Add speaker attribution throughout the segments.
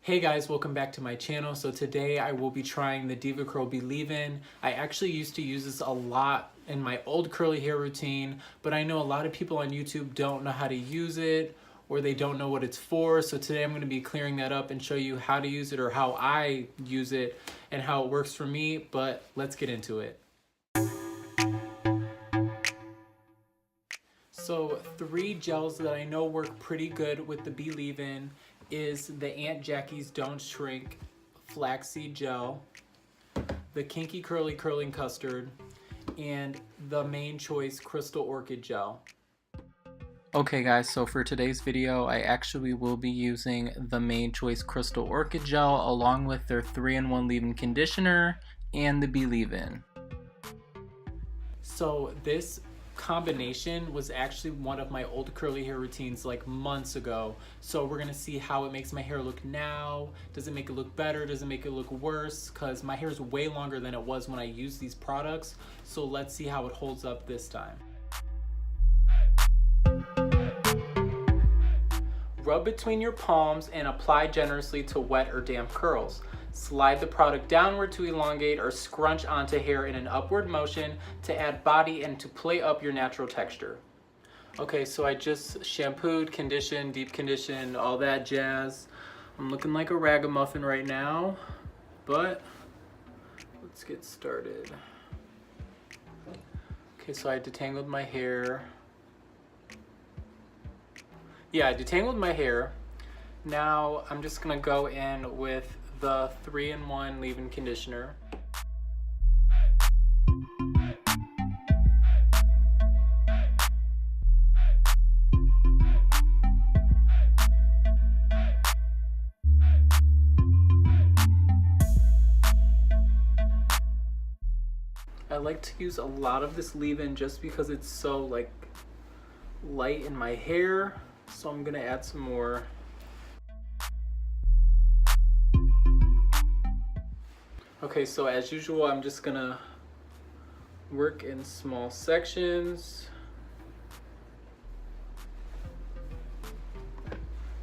Speaker 1: Hey guys, welcome back to my channel. So today I will be trying the DevaCurl leaveIn. I actually used to use this a lot in my old curly hair routine, but I know a lot of people on YouTube don't know how to use it or they don't know what it's for. So today I'm going to be clearing that up and show you how to use it or how I use it and how it works for me, but let's get into it. So 3 gels that I know work pretty good with the leaveIn is the Aunt Jackie's Don't Shrink Flaxseed Gel, the Kinky Curly Curling Custard, and the Main Choice Crystal Orchid Gel. Okay guys, so for today's video, I actually will be using the Main Choice Crystal Orchid Gel along with their 3-in-1 leave-in conditioner and the leaveIn. So this combination was actually one of my old curly hair routines like months ago. So we're gonna see how it makes my hair look now. Does it make it look better? Does it make it look worse? Because my hair is way longer than it was when I used these products. So let's see how it holds up this time. Rub between your palms and apply generously to wet or damp curls. Slide the product downward to elongate or scrunch onto hair in an upward motion to add body and to play up your natural texture. Okay, so I just shampooed, conditioned, deep conditioned, all that jazz. I'm looking like a ragamuffin right now, but let's get started. Okay, so I detangled my hair. Yeah, I detangled my hair. Now I'm just gonna go in with the 3-in-1 leave-in conditioner. I like to use a lot of this leave-in just because it's so like light in my hair, so I'm gonna add some more. Okay, so as usual, I'm just gonna work in small sections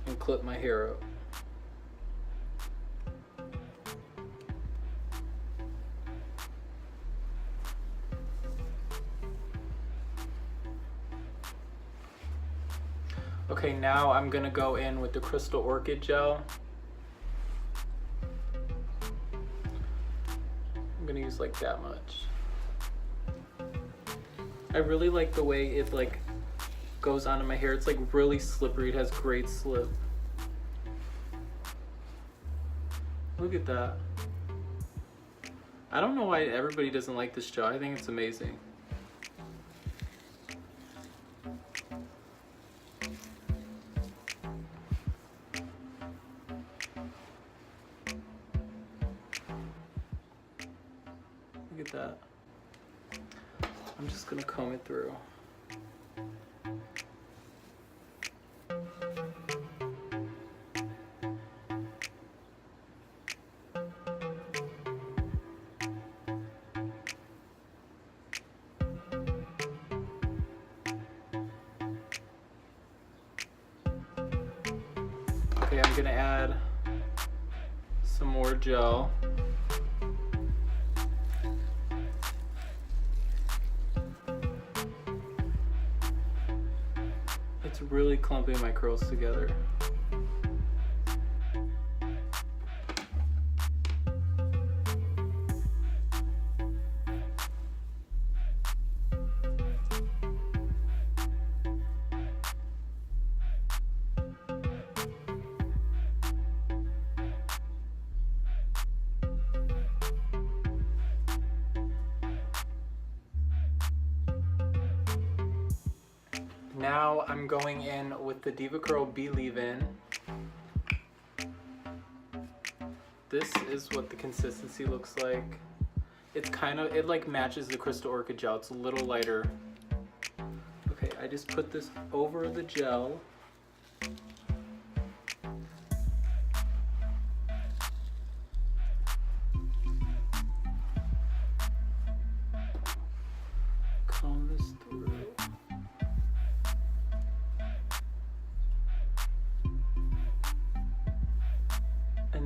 Speaker 1: and clip my hair up. Okay, now I'm gonna go in with the Crystal Orchid Gel. I'm gonna use like that much. I really like the way it like goes onto my hair. It's like really slippery. It has great slip. Look at that. I don't know why everybody doesn't like this gel. I think it's amazing. Look at that. I'm just gonna comb it through. Okay, I'm gonna add some more gel. It's really clumping my curls together. Now I'm going in with the DevaCurl leave-in. This is what the consistency looks like. It's it like matches the Crystal Orchid Gel. It's a little lighter. Okay, I just put this over the gel. Comb this through.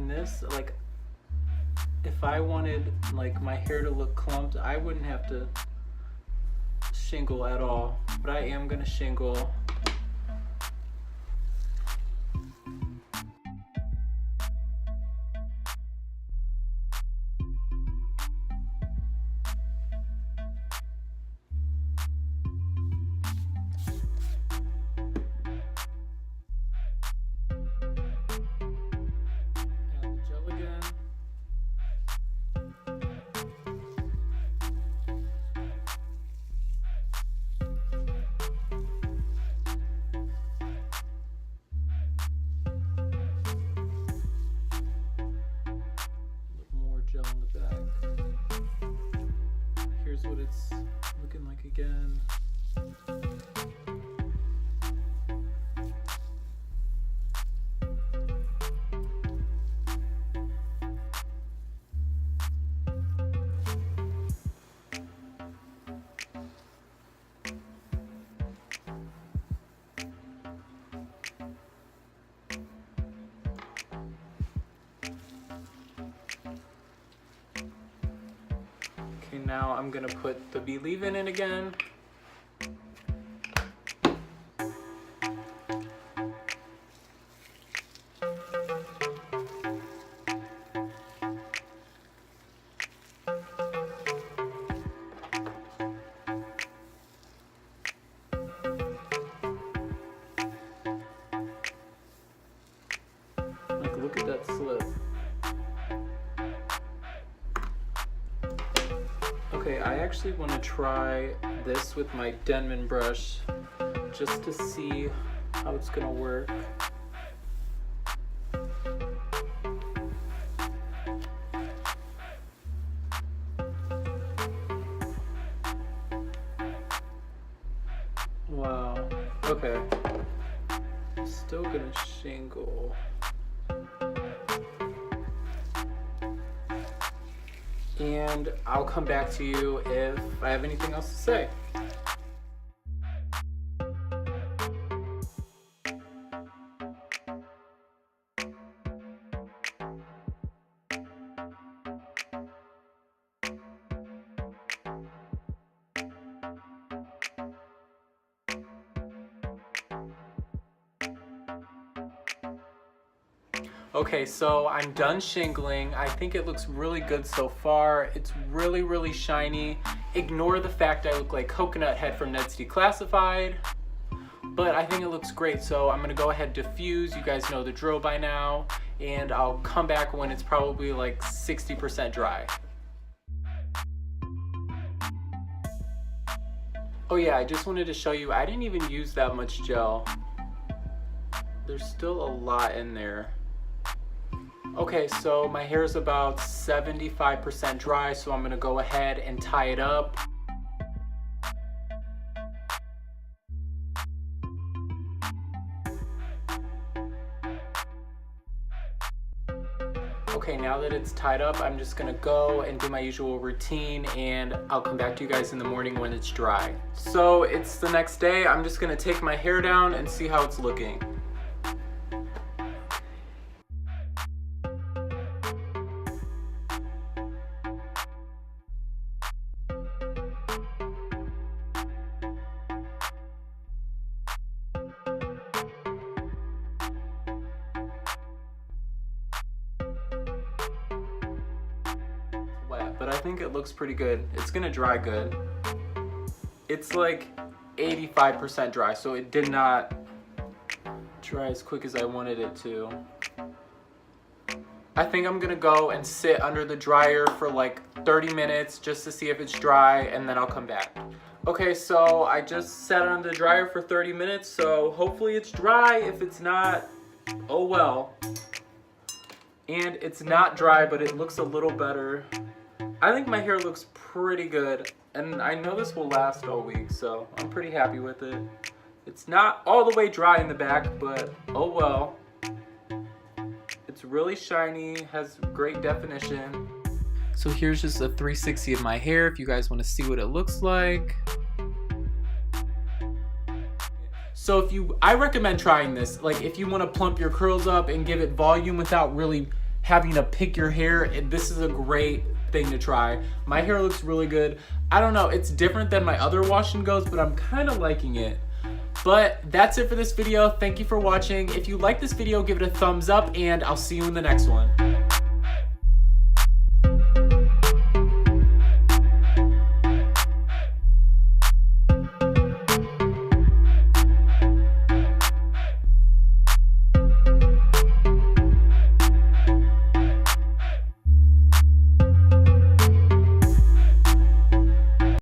Speaker 1: And this, like, if I wanted like my hair to look clumped, I wouldn't have to shingle at all, but I am gonna shingle. Gel in the back. Here's what it's looking like again. Okay, now I'm gonna put the leaveIn in again. Like, look at that slip. Okay, I actually want to try this with my Denman brush just to see how it's gonna work. Wow, okay. Still gonna shingle. And I'll come back to you if I have anything else to say. Okay, so I'm done shingling. I think it looks really good so far. It's really, really shiny. Ignore the fact I look like Coconut Head from Ned's Declassified, but I think it looks great. So I'm gonna go ahead and diffuse. You guys know the drill by now, and I'll come back when it's probably like 60% dry. Oh yeah, I just wanted to show you, I didn't even use that much gel. There's still a lot in there. Okay, so my hair is about 75% dry, so I'm gonna go ahead and tie it up. Okay, now that it's tied up, I'm just gonna go and do my usual routine, and I'll come back to you guys in the morning when it's dry. So it's the next day. I'm just gonna take my hair down and see how it's looking. Wet, but I think it looks pretty good. It's gonna dry good. It's like 85% dry, so it did not dry as quick as I wanted it to. I think I'm gonna go and sit under the dryer for like 30 minutes just to see if it's dry, and then I'll come back. Okay, so I just sat under the dryer for 30 minutes, so hopefully it's dry. If it's not, oh well. And it's not dry, but it looks a little better. I think my hair looks pretty good, and I know this will last all week, so I'm pretty happy with it. It's not all the way dry in the back, but oh well. It's really shiny, has great definition. So here's just a 360 of my hair if you guys want to see what it looks like. So I recommend trying this. Like, if you want to plump your curls up and give it volume without really having to pick your hair, this is a great thing to try. My hair looks really good. I don't know, it's different than my other wash and goes, but I'm kind of liking it. But that's it for this video. Thank you for watching. If you like this video, give it a thumbs up, and I'll see you in the next one.